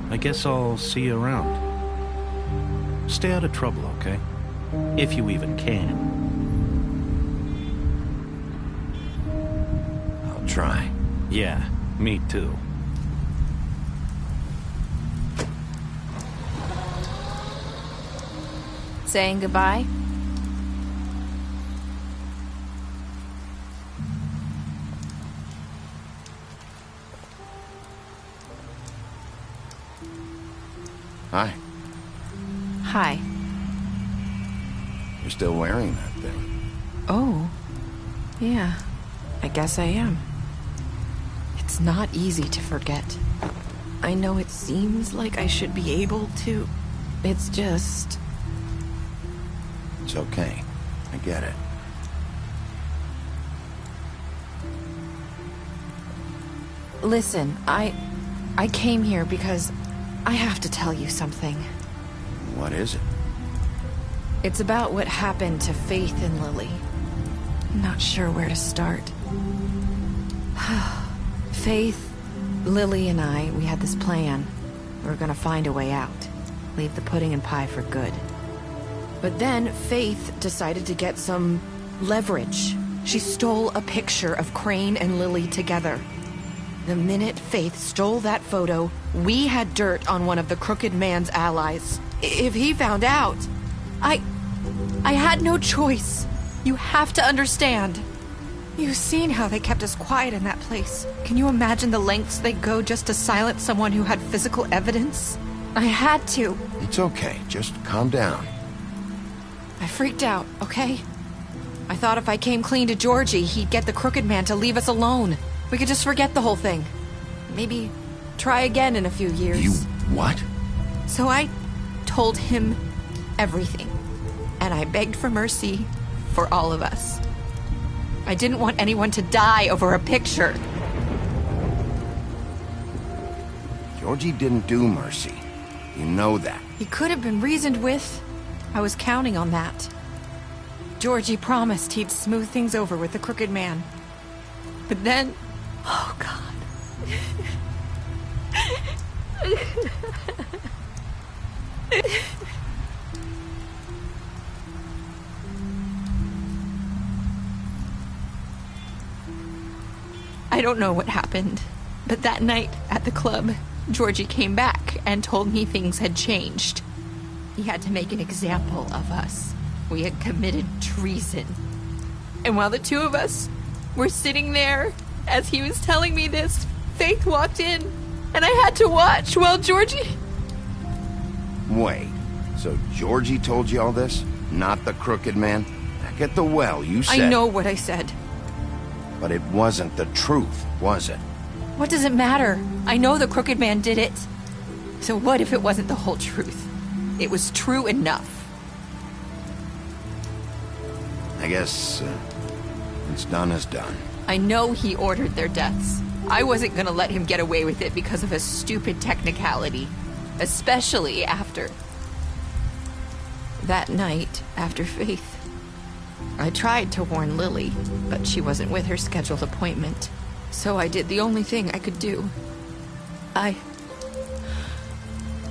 I guess I'll see you around. Stay out of trouble, okay? If you even can. I'll try. Yeah, me too. Saying goodbye? Hi. Hi. You're still wearing that thing. Oh. Yeah. I guess I am. It's not easy to forget. I know it seems like I should be able to. It's just... It's okay. I get it. Listen, I came here because I have to tell you something. What is it? It's about what happened to Faith and Lily. I'm not sure where to start. Faith, Lily, and I, we had this plan. We were gonna find a way out. Leave the pudding and pie for good. But then Faith decided to get some leverage. She stole a picture of Crane and Lily together. The minute Faith stole that photo, we had dirt on one of the Crooked Man's allies. If he found out, I had no choice. You have to understand. You've seen how they kept us quiet in that place. Can you imagine the lengths they go just to silence someone who had physical evidence? I had to. It's okay. Just calm down. I freaked out, okay? I thought if I came clean to Georgie, he'd get the Crooked Man to leave us alone. We could just forget the whole thing. Maybe try again in a few years. You what? So I told him everything. And I begged for mercy for all of us. I didn't want anyone to die over a picture. Georgie didn't do Mercy. You know that. He could have been reasoned with. I was counting on that. Georgie promised he'd smooth things over with the Crooked Man. But then... Oh, God. I don't know what happened, but that night at the club, Georgie came back and told me things had changed. He had to make an example of us. We had committed treason. And while the two of us were sitting there, as he was telling me this, Faith walked in, and I had to watch while Georgie... Wait, so Georgie told you all this? Not the Crooked Man? Back at the well, you said... I know what I said. But it wasn't the truth, was it? What does it matter? I know the Crooked Man did it. So what if it wasn't the whole truth? It was true enough. I guess, what's done is done. I know he ordered their deaths. I wasn't gonna let him get away with it because of a stupid technicality. Especially after... that night, after Faith. I tried to warn Lily, but she wasn't with her scheduled appointment. So I did the only thing I could do. I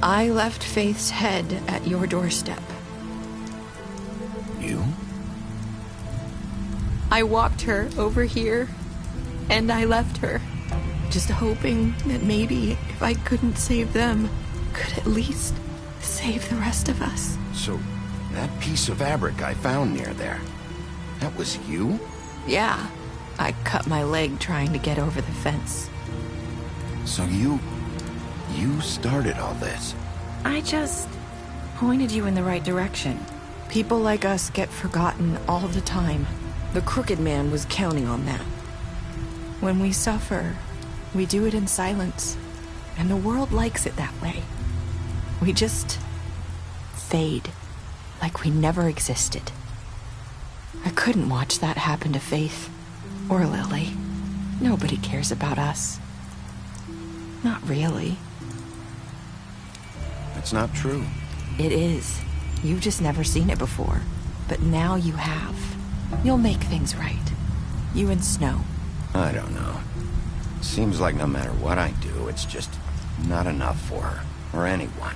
left Faith's head at your doorstep. You? I walked her over here, and I left her. Just hoping that maybe if I couldn't save them, could at least save the rest of us. So, that piece of fabric I found near there, that was you? Yeah. I cut my leg trying to get over the fence. So you started all this? I just pointed you in the right direction. People like us get forgotten all the time. The Crooked Man was counting on that. When we suffer, we do it in silence. And the world likes it that way. We just fade, like we never existed. I couldn't watch that happen to Faith. Or Lily. Nobody cares about us. Not really. That's not true. It is. You've just never seen it before. But now you have. You'll make things right. You and Snow. I don't know. Seems like no matter what I do, it's just not enough for her. Or anyone.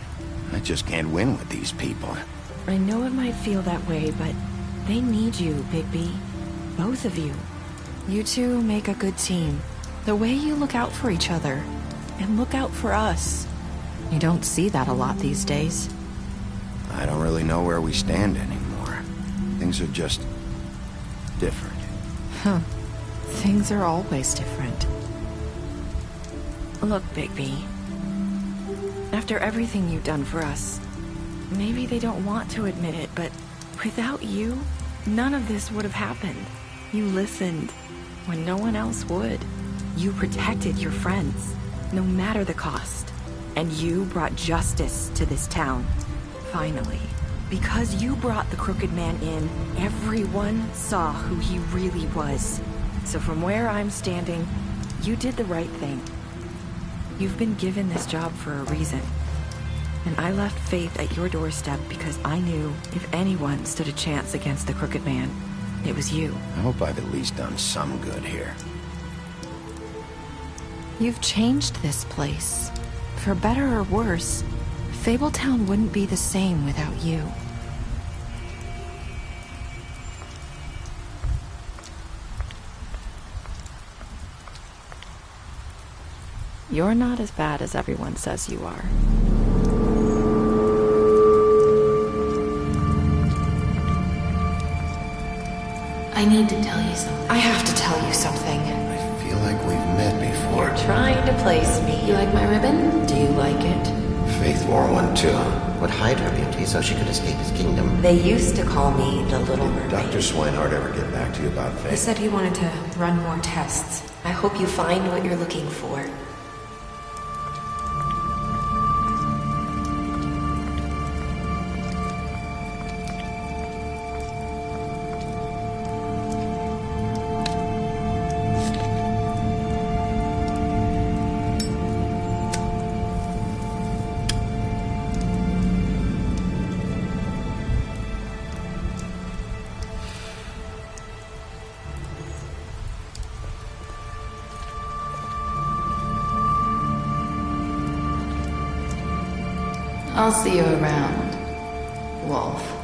I just can't win with these people. I know it might feel that way, but they need you, Bigby. Both of you. You two make a good team. The way you look out for each other, and look out for us. You don't see that a lot these days. I don't really know where we stand anymore. Things are just... different. Huh. Things are always different. Look, Bigby. After everything you've done for us, maybe they don't want to admit it, but without you, none of this would have happened. You listened when no one else would. You protected your friends, no matter the cost. And you brought justice to this town. Finally. Because you brought the Crooked Man in, everyone saw who he really was. So from where I'm standing, you did the right thing. You've been given this job for a reason. And I left Faith at your doorstep because I knew if anyone stood a chance against the Crooked Man, it was you. I hope I've at least done some good here. You've changed this place. For better or worse, Fabletown wouldn't be the same without you. You're not as bad as everyone says you are. I need to tell you something. I have to tell you something. I feel like we've met before. You're trying to place me. You like my ribbon? Do you like it? Faith wore one too. Would hide her beauty so she could escape his kingdom. They used to call me the Little Did Mermaid. Dr. Swinehart ever get back to you about Faith? He said he wanted to run more tests. I hope you find what you're looking for. I'll see you around, Wolf.